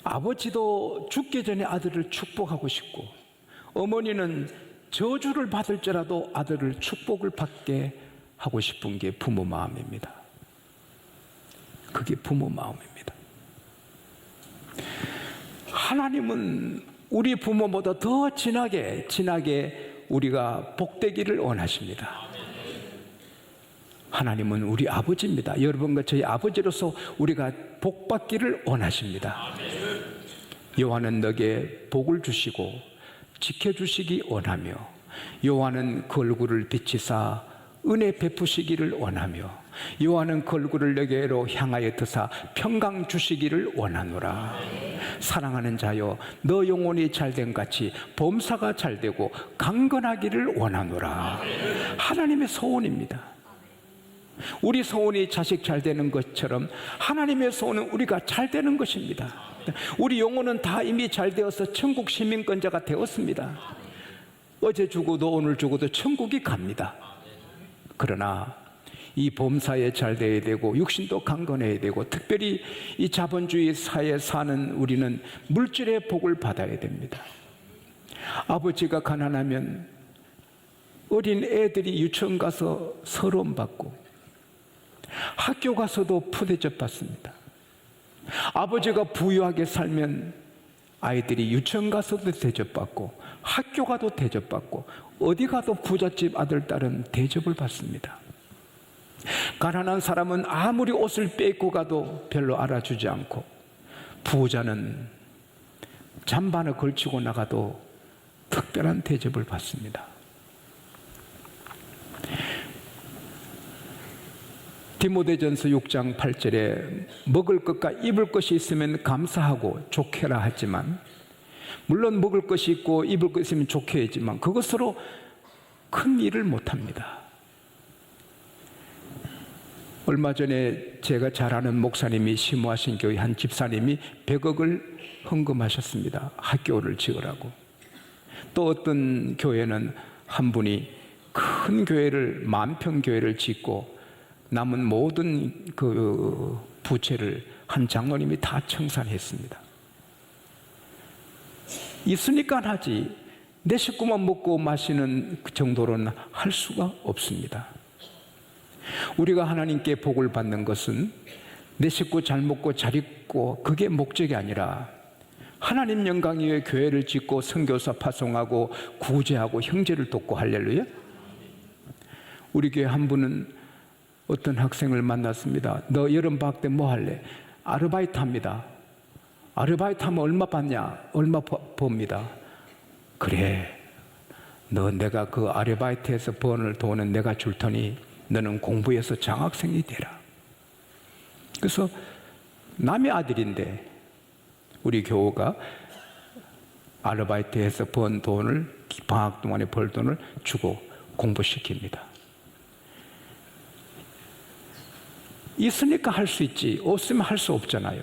아버지도 죽기 전에 아들을 축복하고 싶고, 어머니는 저주를 받을지라도 아들을 축복을 받게 하고 싶은 게 부모 마음입니다. 그게 부모 마음입니다. 하나님은 우리 부모보다 더 진하게 우리가 복되기를 원하십니다. 하나님은 우리 아버지입니다. 여러분과 저희 아버지로서 우리가 복받기를 원하십니다. 여호와는 너에게 복을 주시고 지켜주시기 원하며, 여호와는 그 얼굴을 비치사 은혜 베푸시기를 원하며, 여호와는 그 얼굴을 너에게로 향하여 드사 평강 주시기를 원하노라. 사랑하는 자여, 너 영혼이 잘된 같이 범사가 잘되고 강건하기를 원하노라. 하나님의 소원입니다. 우리 소원이 자식 잘 되는 것처럼 하나님의 소원은 우리가 잘 되는 것입니다. 우리 영혼은 다 이미 잘 되어서 천국 시민권자가 되었습니다. 어제 죽어도 오늘 죽어도 천국이 갑니다. 그러나 이 범사에 잘 되어야 되고 육신도 강건해야 되고, 특별히 이 자본주의 사회에 사는 우리는 물질의 복을 받아야 됩니다. 아버지가 가난하면 어린 애들이 유치원 가서 서러움 받고, 학교 가서도 푸대접 받습니다. 아버지가 부유하게 살면 아이들이 유치원 가서도 대접받고 학교 가도 대접받고 어디 가도 부잣집 아들 딸은 대접을 받습니다. 가난한 사람은 아무리 옷을 빼입고 가도 별로 알아주지 않고, 부자는 잠바를 걸치고 나가도 특별한 대접을 받습니다. 디모데전서 6장 8절에 먹을 것과 입을 것이 있으면 감사하고 좋게라 하지만, 물론 먹을 것이 있고 입을 것이 있으면 좋게 하지만 그것으로 큰 일을 못합니다. 얼마 전에 제가 잘 아는 목사님이 심호하신 교회 한 집사님이 100억을 헌금하셨습니다. 학교를 지으라고. 또 어떤 교회는 한 분이 큰 교회를, 만평 교회를 짓고 남은 모든 그 부채를 한 장로님이 다 청산했습니다. 있으니까 하지, 내 식구만 먹고 마시는 그 정도로는 할 수가 없습니다. 우리가 하나님께 복을 받는 것은 내 식구 잘 먹고 잘 입고 그게 목적이 아니라, 하나님 영광 위에 교회를 짓고 선교사 파송하고 구제하고 형제를 돕고. 할렐루야. 우리 교회 한 분은 어떤 학생을 만났습니다. 너 여름방학 때 뭐 할래? 아르바이트 합니다. 아르바이트 하면 얼마 받냐? 얼마 봅니다. 그래, 너 내가 그 아르바이트에서 버는 돈은 내가 줄 테니 너는 공부해서 장학생이 되라. 그래서 남의 아들인데 우리 교우가 아르바이트에서 번 돈을, 방학 동안에 벌 돈을 주고 공부시킵니다. 있으니까 할 수 있지, 없으면 할 수 없잖아요.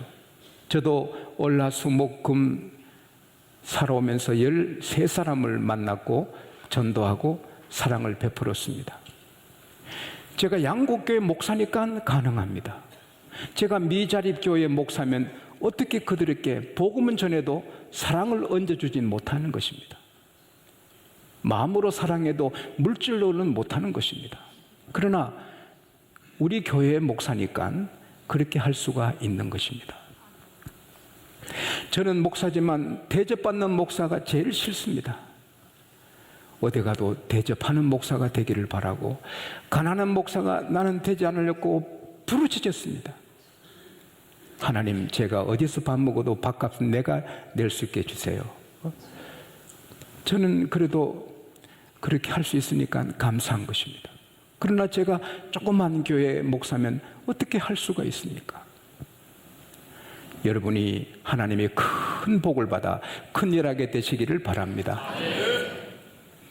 저도 월화수목금 살아오면서 13사람을 만났고 전도하고 사랑을 베풀었습니다. 제가 양곡교회 목사니까 가능합니다. 제가 미자립교회 목사면 어떻게 그들에게 복음은 전해도 사랑을 얹어주진 못하는 것입니다. 마음으로 사랑해도 물질로는 못하는 것입니다. 그러나 우리 교회의 목사니까 그렇게 할 수가 있는 것입니다. 저는 목사지만 대접받는 목사가 제일 싫습니다. 어디 가도 대접하는 목사가 되기를 바라고, 가난한 목사가 나는 되지 않으려고 부르짖었습니다. 하나님, 제가 어디서 밥 먹어도 밥값은 내가 낼 수 있게 해주세요. 저는 그래도 그렇게 할 수 있으니까 감사한 것입니다. 그러나 제가 조그만 교회 목사면 어떻게 할 수가 있습니까? 여러분이 하나님의 큰 복을 받아 큰 일하게 되시기를 바랍니다.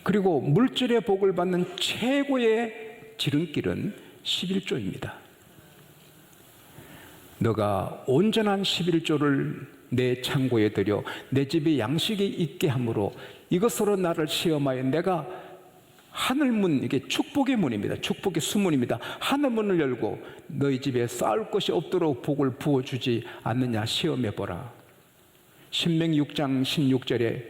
그리고 물질의 복을 받는 최고의 지름길은 11조입니다. 너가 온전한 11조를 내 창고에 들여 내 집에 양식이 있게 함으로 이것으로 나를 시험하여 내가 하늘문, 이게 축복의 문입니다. 축복의 수문입니다. 하늘문을 열고 너희 집에 쌓을 것이 없도록 복을 부어주지 않느냐 시험해보라. 신명기 6장 16절에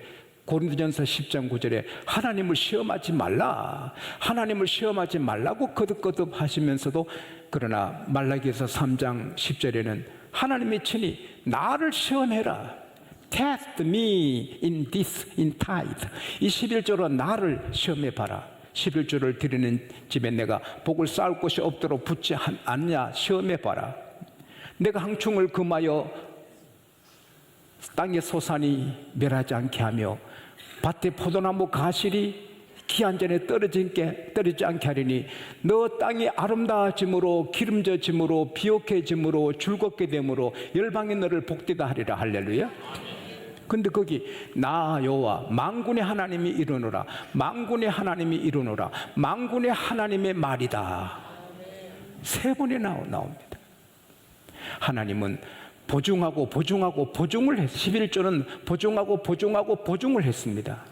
고린도전서 10장 9절에 하나님을 시험하지 말라, 하나님을 시험하지 말라고 거듭거듭 하시면서도, 그러나 말라기에서 3장 10절에는 하나님이 친히 나를 시험해라, test me in this in tithe, 이 11조로 나를 시험해봐라. 11조를 드리는 집에 내가 복을 쌓을 곳이 없도록 붙지 않냐 시험해봐라. 내가 항충을 금하여 땅의 소산이 멸하지 않게 하며 밭의 포도나무 가실이 기한 전에 떨어지지 않게 하리니 너 땅이 아름다워짐으로 기름져짐으로 비옥해짐으로 즐겁게 됨으로 열방이 너를 복되다 하리라. 할렐루야. 근데 거기 나 여호와 만군의 하나님이 이르노라, 만군의 하나님이 이르노라, 만군의 하나님의 말이다. 세 번이 나옵니다. 하나님은 보증하고 보증하고 보증을 했, 11조는 보증하고 보증하고 보증을 했습니다.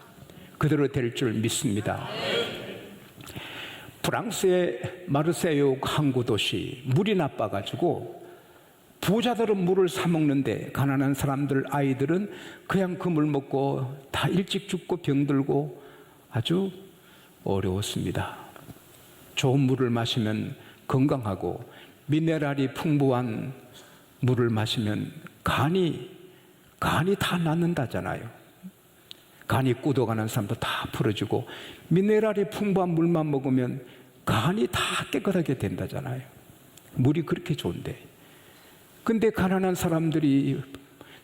그대로 될 줄 믿습니다. 프랑스의 마르세유 항구 도시, 물이 나빠가지고 부자들은 물을 사 먹는데 가난한 사람들, 아이들은 그냥 그 물 먹고 다 일찍 죽고 병들고 아주 어려웠습니다. 좋은 물을 마시면 건강하고 미네랄이 풍부한 물을 마시면 간이 다 낫는다잖아요. 간이 굳어가는 사람도 다 풀어주고, 미네랄이 풍부한 물만 먹으면 간이 다 깨끗하게 된다잖아요. 물이 그렇게 좋은데. 근데 가난한 사람들이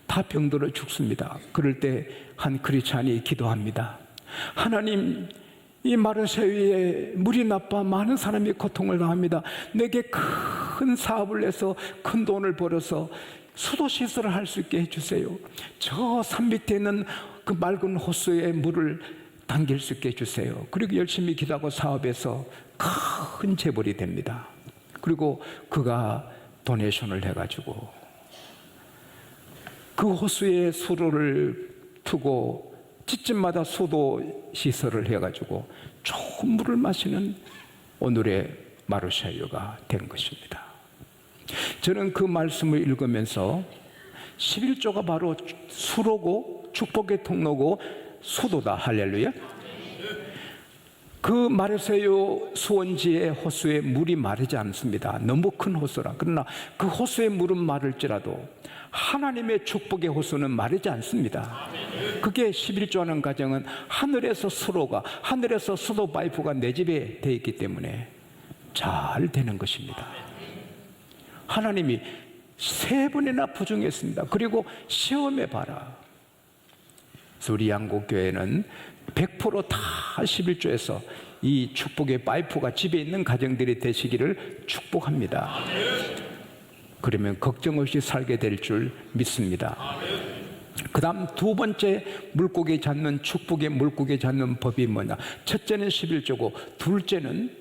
다 병들어 죽습니다. 그럴 때 한 크리스찬이 기도합니다. 하나님, 이 마르세유에 물이 나빠 많은 사람이 고통을 당합니다. 내게 큰 사업을 해서 큰 돈을 벌어서 수도 시설을 할 수 있게 해주세요. 저 산 밑에 있는 그 맑은 호수에 물을 당길 수 있게 해주세요. 그리고 열심히 기도하고 사업해서 큰 재벌이 됩니다. 그리고 그가 도네이션을 해가지고 그 호수에 수로를 트고 집집마다 수도 시설을 해가지고 좋은 물을 마시는 오늘의 마르세유가 된 것입니다. 저는 그 말씀을 읽으면서 11조가 바로 수로고 축복의 통로고 수도다. 할렐루야. 그 마르세유 수원지의 호수에 물이 마르지 않습니다. 너무 큰 호수라. 그러나 그 호수의 물은 마를지라도 하나님의 축복의 호수는 마르지 않습니다. 그게 11조 하는 과정은 하늘에서 수도 파이프가 내 집에 되어 있기 때문에 잘 되는 것입니다. 하나님이 세 번이나 부정했습니다. 그리고 시험해봐라. 그래서 우리 양곡교회는 100% 다 11조에서 이 축복의 파이프가 집에 있는 가정들이 되시기를 축복합니다. 그러면 걱정 없이 살게 될 줄 믿습니다. 그 다음 두 번째 물고기 잡는, 축복의 물고기 잡는 법이 뭐냐? 첫째는 11조고 둘째는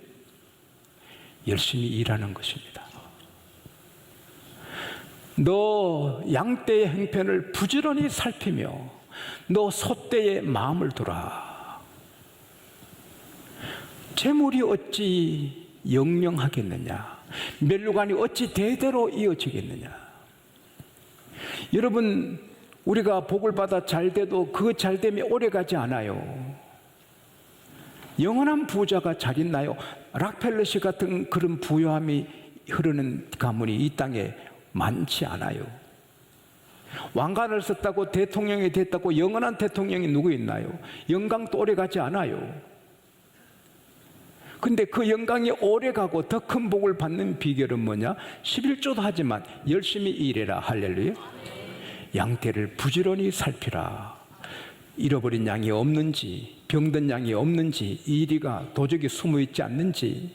열심히 일하는 것입니다. 너 양떼의 행편을 부지런히 살피며 너 소떼의 마음을 두라. 재물이 어찌 영영하겠느냐? 멸류관이 어찌 대대로 이어지겠느냐? 여러분, 우리가 복을 받아 잘돼도 그 잘됨이 오래가지 않아요. 영원한 부자가 잘 있나요? 락펠러시 같은 그런 부유함이 흐르는 가문이 이 땅에 많지 않아요. 왕관을 썼다고 대통령이 됐다고 영원한 대통령이 누구 있나요? 영광도 오래가지 않아요. 근데 그 영광이 오래가고 더 큰 복을 받는 비결은 뭐냐? 11조도 하지만 열심히 일해라. 할렐루야. 양떼를 부지런히 살피라. 잃어버린 양이 없는지, 병든 양이 없는지, 이리가 도적이 숨어 있지 않는지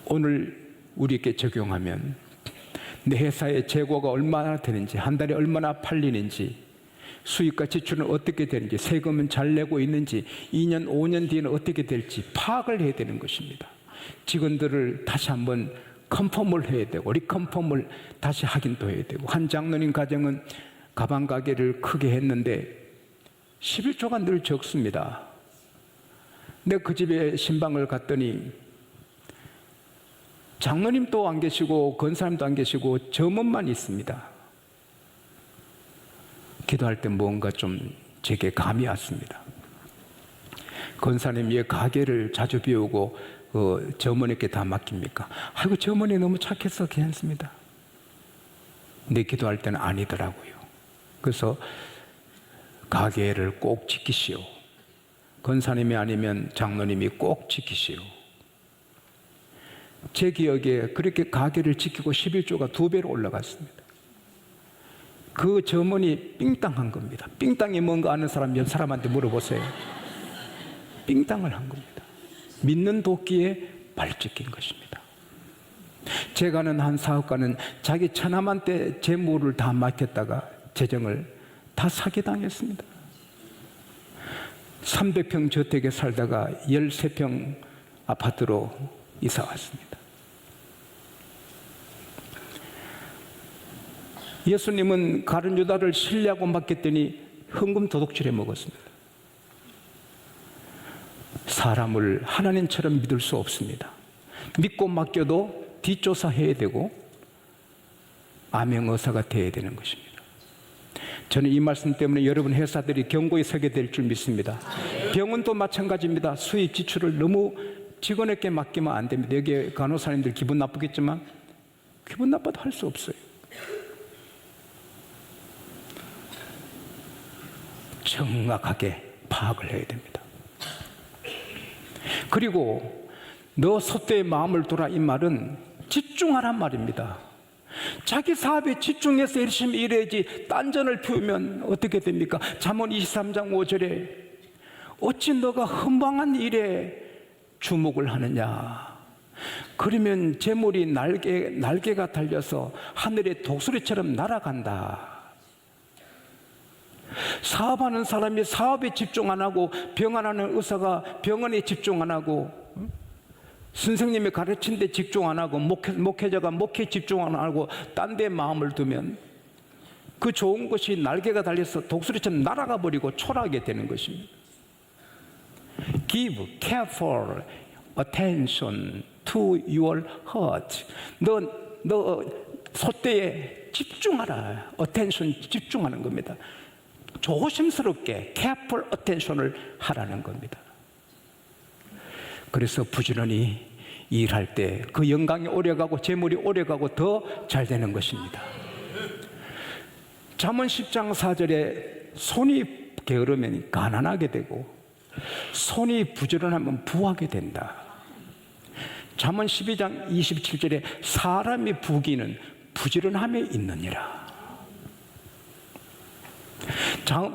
오늘 우리에게 적용하면 내 회사의 재고가 얼마나 되는지, 한 달에 얼마나 팔리는지, 수입과 지출은 어떻게 되는지, 세금은 잘 내고 있는지, 2년, 5년 뒤에는 어떻게 될지 파악을 해야 되는 것입니다. 직원들을 다시 한번 컨펌을 해야 되고 리컨펌을 다시 확인도 해야 되고, 한 장로님 가정은 가방 가게를 크게 했는데 11조가 늘 적습니다. 내가 그 집에 신방을 갔더니 장로님도 안 계시고 권사님도 안 계시고 점원만 있습니다. 기도할 때 뭔가 좀 제게 감이 왔습니다. 권사님이 왜 가게를 자주 비우고 점원에게 다 맡깁니까? 아이고, 점원이 너무 착해서 괜찮습니다. 근데 기도할 때는 아니더라고요. 그래서 가게를 꼭 지키시오. 권사님이 아니면 장로님이 꼭 지키시오. 제 기억에 그렇게 가게를 지키고 11조가 2배로 올라갔습니다. 그 점원이 삥땅한 겁니다. 삥땅이 뭔가 아는 사람 몇 사람한테 물어보세요. 삥땅을 한 겁니다. 믿는 도끼에 발 찍힌 것입니다. 제가 아는 한 사업가는 자기 처남한테 재물을 다 맡겼다가 재정을 다 사기당했습니다. 300평 저택에 살다가 13평 아파트로 이사 왔습니다. 예수님은 가룟 유다를 신뢰하고 맡겼더니 헌금 도둑질해 먹었습니다. 사람을 하나님처럼 믿을 수 없습니다. 믿고 맡겨도 뒷조사해야 되고 암행어사가 돼야 되는 것입니다. 저는 이 말씀 때문에 여러분 회사들이 경고에 서게 될 줄 믿습니다. 병원도 마찬가지입니다. 수입 지출을 너무 직원에게 맡기면 안 됩니다. 여기 간호사님들 기분 나쁘겠지만 기분 나빠도 할 수 없어요. 정확하게 파악을 해야 됩니다. 그리고 너 소떼의 마음을 둬라, 이 말은 집중하란 말입니다. 자기 사업에 집중해서 열심히 일해야지 딴전을 피우면 어떻게 됩니까? 잠언 23장 5절에 어찌 너가 흠방한 일에 주목을 하느냐. 그러면 재물이 날개가 달려서 하늘의 독수리처럼 날아간다. 사업하는 사람이 사업에 집중 안 하고 병원하는 의사가 병원에 집중 안 하고 선생님이 가르친 데 집중 안 하고 목회자가 목회에 집중 안 하고 딴 데 마음을 두면 그 좋은 것이 날개가 달려서 독수리처럼 날아가 버리고 초라하게 되는 것입니다. Give careful attention to your heart. 너 소떼에 집중하라. attention, 집중하는 겁니다. 조심스럽게 careful attention을 하라는 겁니다. 그래서 부지런히 일할 때 그 영광이 오래가고 재물이 오래가고 더 잘 되는 것입니다. 잠언 10장 4절에 손이 게으르면 가난하게 되고 손이 부지런하면 부하게 된다. 잠언 12장 27절에 사람의 부귀는 부지런함에 있느니라.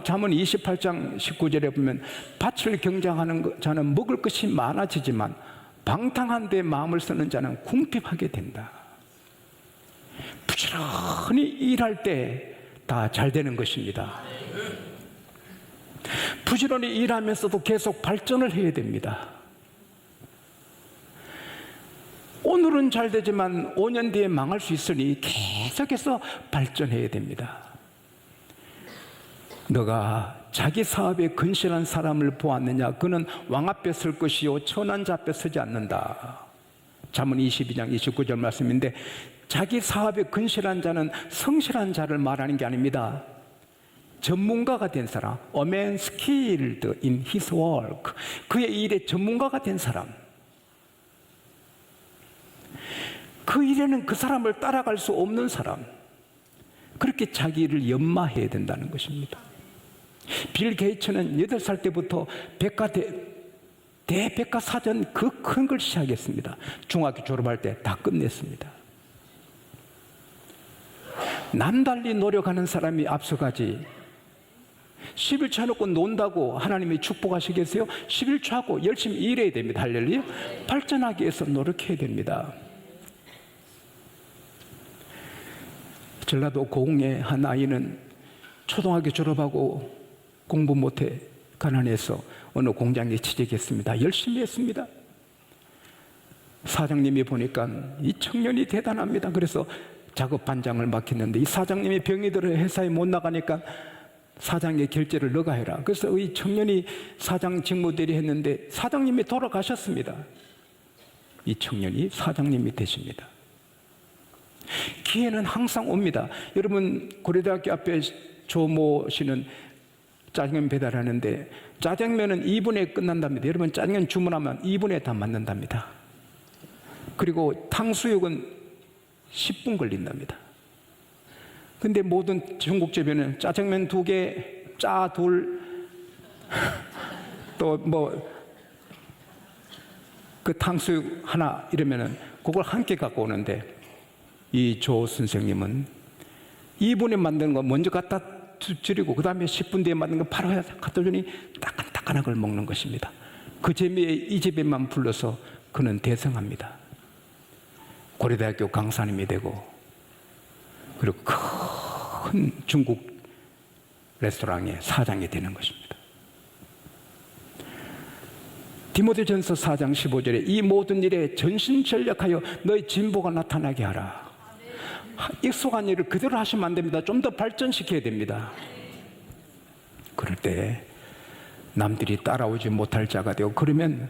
잠언 28장 19절에 보면 밭을 경작하는 자는 먹을 것이 많아지지만 방탕한 데 마음을 쓰는 자는 궁핍하게 된다. 부지런히 일할 때 다 잘 되는 것입니다. 부지런히 일하면서도 계속 발전을 해야 됩니다. 오늘은 잘 되지만 5년 뒤에 망할 수 있으니 계속해서 발전해야 됩니다. 너가 자기 사업에 근실한 사람을 보았느냐? 그는 왕 앞에 설 것이요 천한 자 앞에 서지 않는다. 잠언 22장 29절 말씀인데 자기 사업에 근실한 자는 성실한 자를 말하는 게 아닙니다. 전문가가 된 사람, a man skilled in his work. 그의 일에 전문가가 된 사람. 그 일에는 그 사람을 따라갈 수 없는 사람. 그렇게 자기 일을 연마해야 된다는 것입니다. 빌 게이츠는 8살 때부터 대백과사전 그 큰 걸 시작했습니다. 중학교 졸업할 때 다 끝냈습니다. 남달리 노력하는 사람이 앞서가지 11조 해놓고 논다고 하나님이 축복하시겠어요? 11조 하고 열심히 일해야 됩니다. 할렐루야. 발전하기 위해서 노력해야 됩니다. 전라도 고흥의 한 아이는 초등학교 졸업하고 공부 못해 가난해서 어느 공장에 취직했습니다. 열심히 했습니다. 사장님이 보니까 이 청년이 대단합니다. 그래서 작업 반장을 맡겼는데 이 사장님이 병이 들어 회사에 못 나가니까 사장의 결제를 너가 해라. 그래서 이 청년이 사장 직무대리 했는데 사장님이 돌아가셨습니다. 이 청년이 사장님이 되십니다. 기회는 항상 옵니다. 여러분 고려대학교 앞에 조모 씨는 짜장면 배달하는데 짜장면은 2분에 끝난답니다. 여러분, 짜장면 주문하면 2분에 다 만든답니다. 그리고 탕수육은 10분 걸린답니다. 근데 모든 중국집에는 짜장면 2개, 짜 2, 또 그 탕수육 하나 이러면은 그걸 함께 갖고 오는데, 이 조 선생님은 2분에 만든 거 먼저 갖다 드리고 그 다음에 10분 뒤에 만든 거 바로 갖다 주니 따끈따끈한 걸 먹는 것입니다. 그 재미에 이 집에만 불러서 그는 대성합니다. 고려대학교 강사님이 되고, 그리고 큰 중국 레스토랑의 사장이 되는 것입니다. 디모데전서 4장 15절에 이 모든 일에 전심전력하여 너의 진보가 나타나게 하라. 익숙한 일을 그대로 하시면 안 됩니다. 좀 더 발전시켜야 됩니다. 그럴 때 남들이 따라오지 못할 자가 되고, 그러면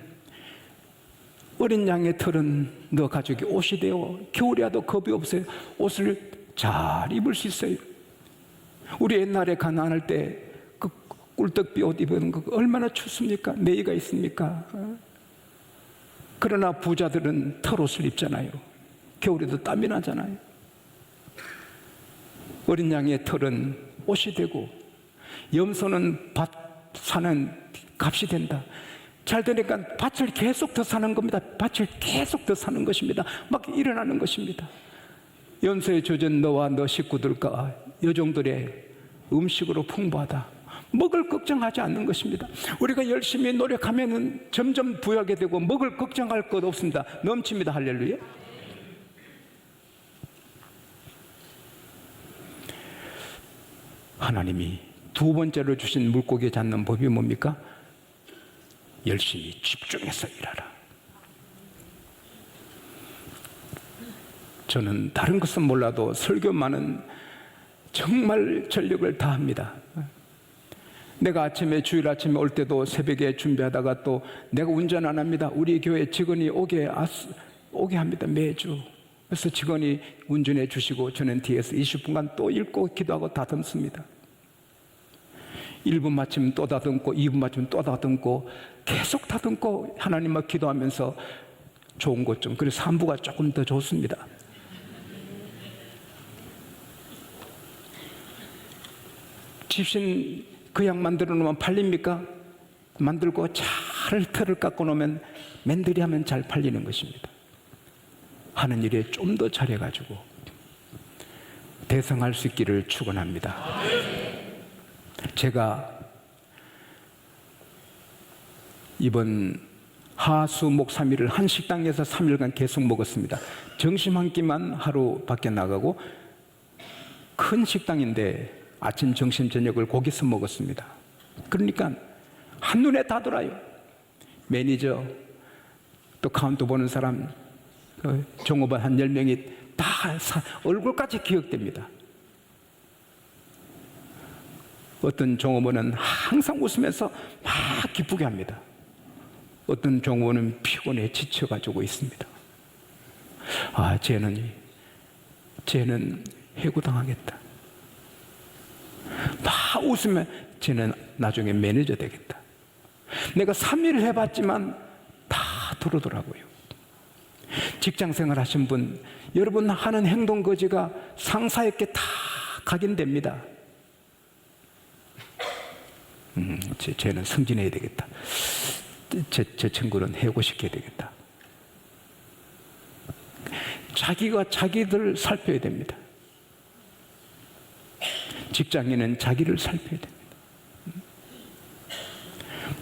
어린 양의 털은 너 가족이 옷이 되어 겨울에 와도 겁이 없어요. 옷을 잘 입을 수 있어요. 우리 옛날에 가난할 때 그 꿀떡비 옷 입은 거 얼마나 춥습니까? 매이가 있습니까? 그러나 부자들은 털옷을 입잖아요. 겨울에도 땀이 나잖아요. 어린 양의 털은 옷이 되고, 염소는 밭 사는 값이 된다. 잘 되니까 밭을 계속 더 사는 겁니다. 밭을 계속 더 사는 것입니다. 막 일어나는 것입니다. 염소의 젖은 너와 너 식구들과 여종들의 음식으로 풍부하다. 먹을 걱정하지 않는 것입니다. 우리가 열심히 노력하면 점점 부유하게 되고 먹을 걱정할 것 없습니다. 넘칩니다. 할렐루야. 하나님이 두 번째로 주신 물고기 잡는 법이 뭡니까? 열심히 집중해서 일하라. 저는 다른 것은 몰라도 설교만은 정말 전력을 다합니다. 내가 아침에, 주일 아침에 올 때도 새벽에 준비하다가 또 내가 운전 안 합니다. 우리 교회 직원이 오게 합니다. 매주. 그래서 직원이 운전해 주시고 저는 뒤에서 20분간 또 읽고 기도하고 다듬습니다. 1분 마치면 또 다듬고 2분 마치면 또 다듬고 계속 다듬고 하나님과 기도하면서 좋은 것 좀, 그래서 3부가 조금 더 좋습니다. 집신 그냥 만들어 놓으면 팔립니까? 만들고 잘 털을 깎고 놓으면 맨들이 하면 잘 팔리는 것입니다. 하는 일에 좀 더 잘해가지고 대성할 수 있기를 축원합니다. 제가 이번 하수 목 3일을 한 식당에서 3일간 계속 먹었습니다. 점심 한 끼만 하루 밖에 나가고, 큰 식당인데 아침, 점심, 저녁을 거기서 먹었습니다. 그러니까 한눈에 다 돌아요. 매니저, 또 카운트 보는 사람, 종업원 한 10명이 다 얼굴까지 기억됩니다. 어떤 종업원은 항상 웃으면서 막 기쁘게 합니다. 어떤 종업원은 피곤해 지쳐가지고 있습니다. 아, 쟤는 해고당하겠다. 막 웃으면 쟤는 나중에 매니저 되겠다. 내가 3일 해봤지만 다 들어오더라고요. 직장생활 하신 분, 여러분 하는 행동 거지가 상사에게 다 각인됩니다. 쟤는 승진해야 되겠다. 제 친구는 해고시켜야 되겠다. 자기가 자기들 살펴야 됩니다. 직장인은 자기를 살펴야 됩니다.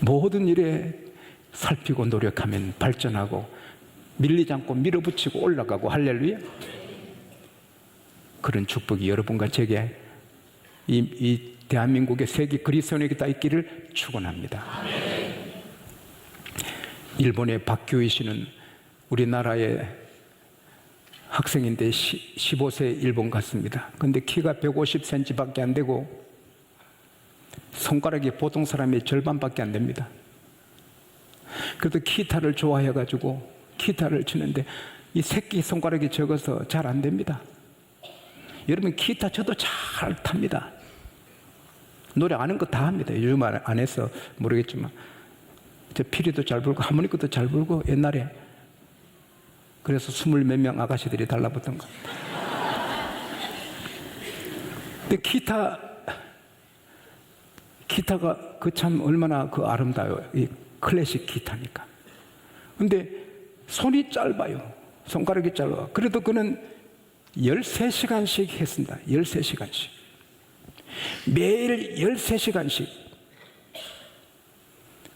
모든 일에 살피고 노력하면 발전하고 밀리지 않고 밀어붙이고 올라가고, 할렐루야. 그런 축복이 여러분과 제게 이 대한민국의 세계 그리스도인에게 다 있기를 축원합니다. 일본의 박교희 씨는 우리나라의 학생인데 15세 일본 갔습니다. 그런데 키가 150cm 밖에 안 되고 손가락이 보통 사람의 절반밖에 안 됩니다. 그래도 기타를 좋아해가지고 기타를 치는데 이 새끼 손가락이 적어서 잘 안 됩니다. 여러분, 기타 저도 잘 탑니다. 노래 아는 거 다 합니다. 요즘 안 해서 모르겠지만 저 피리도 잘 불고 하모니카도 잘 불고 옛날에 그래서 20 몇 명 아가씨들이 달라붙던 거. 근데 기타가 그 참 얼마나 그 아름다워요. 이 클래식 기타니까. 근데 손이 짧아요. 손가락이 짧아. 그래도 그는 13시간씩 했습니다. 13시간씩. 매일 13시간씩.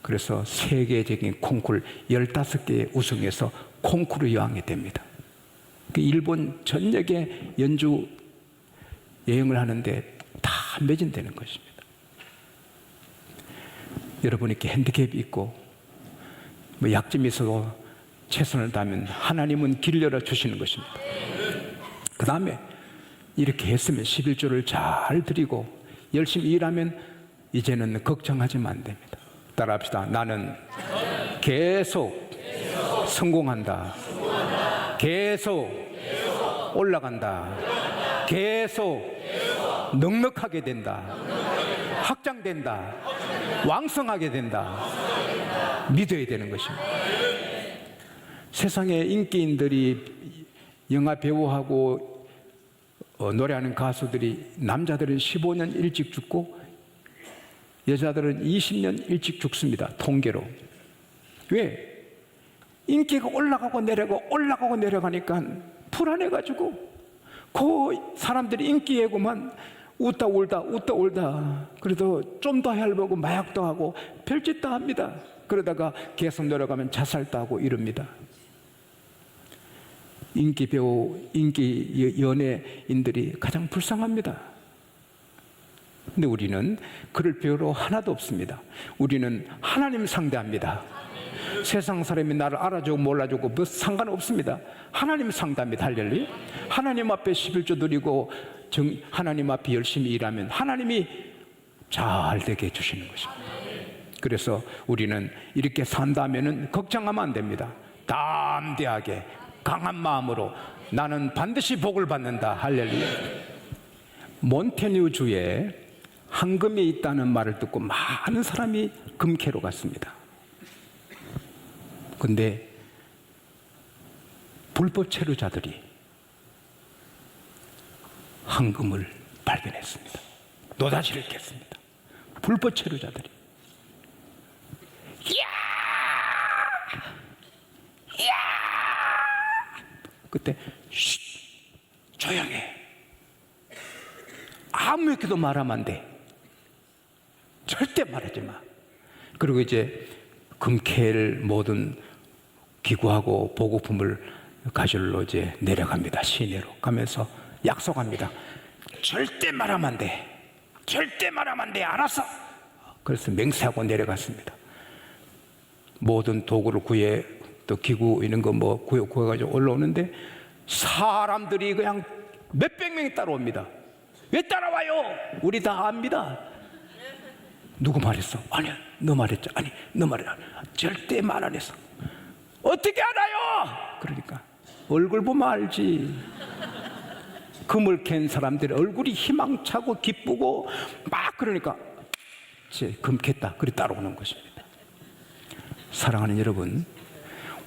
그래서 세계적인 콩쿠르 15개 우승해서 콩쿠르 여왕이 됩니다. 일본 전역에 연주 여행을 하는데 다 매진되는 것입니다. 여러분 이렇게 핸디캡이 있고 뭐 약점이 있어도 최선을 다하면 하나님은 길 열어주시는 것입니다. 그 다음에 이렇게 했으면 11조를 잘 드리고 열심히 일하면 이제는 걱정하지만 안 됩니다. 따라합시다. 나는 계속 성공한다. 계속 올라간다. 계속 넉넉하게 된다. 확장된다. 왕성하게 된다. 믿어야 되는 것입니다. 세상의 인기인들이 영화 배우하고 노래하는 가수들이 남자들은 15년 일찍 죽고 여자들은 20년 일찍 죽습니다. 통계로. 왜? 인기가 올라가고 내려가니까 불안해가지고 그 사람들이 인기애고만 웃다 울다 그래도 좀 더 헬보고 마약도 하고 별짓도 합니다. 그러다가 계속 내려가면 자살도 하고 이럽니다. 인기 배우, 인기 연예인들이 가장 불쌍합니다. 근데 우리는 그럴 필요 하나도 없습니다. 우리는 하나님 상대합니다. 세상 사람이 나를 알아주고 몰라주고 뭐 상관없습니다. 하나님 상대합니다. 할렐루야. 하나님 앞에 11조 드리고 하나님 앞에 열심히 일하면 하나님이 잘 되게 해주시는 것입니다. 그래서 우리는 이렇게 산다면 걱정하면 안 됩니다. 담대하게 강한 마음으로 나는 반드시 복을 받는다. 할렐루야. 몬테뉴주에 황금이 있다는 말을 듣고 많은 사람이 금캐로 갔습니다. 근데 불법 체류자들이 황금을 발견했습니다. 노다지를 깼습니다. 불법 체류자들이. 이야! 그때 조용해. 아무에게도 말하면 안 돼. 절대 말하지 마. 그리고 이제 금캐를 모든 기구하고 보급품을 가지러 이제 내려갑니다. 시내로 가면서 약속합니다. 절대 말하면 안 돼. 절대 말하면 안 돼. 알았어. 그래서 맹세하고 내려갔습니다. 모든 도구를 구해 또 기구 이런 거 뭐 구해가지고 올라오는데 사람들이 그냥 몇백 명이 따라옵니다. 왜 따라와요? 우리 다 압니다. 누구 말했어? 아니야, 너 말했죠. 아니, 너 말했어. 절대 말 안 했어. 어떻게 알아요? 그러니까 얼굴 보면 알지. 금을 캔 사람들의 얼굴이 희망차고 기쁘고 막 그러니까 금 캤다. 그리 따라오는 것입니다. 사랑하는 여러분,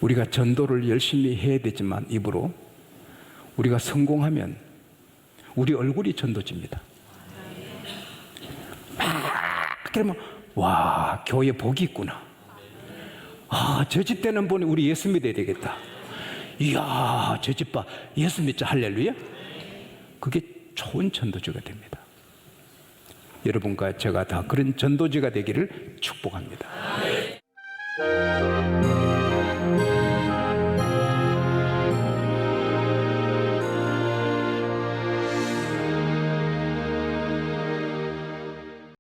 우리가 전도를 열심히 해야 되지만 입으로 우리가 성공하면 우리 얼굴이 전도집니다. 그러면 와, 교회 복이 있구나. 아, 저 집 때는 보니 우리 예수 믿어야 되겠다. 이야, 저 집 봐, 예수 믿자. 할렐루야. 그게 좋은 전도지가 됩니다. 여러분과 제가 다 그런 전도지가 되기를 축복합니다.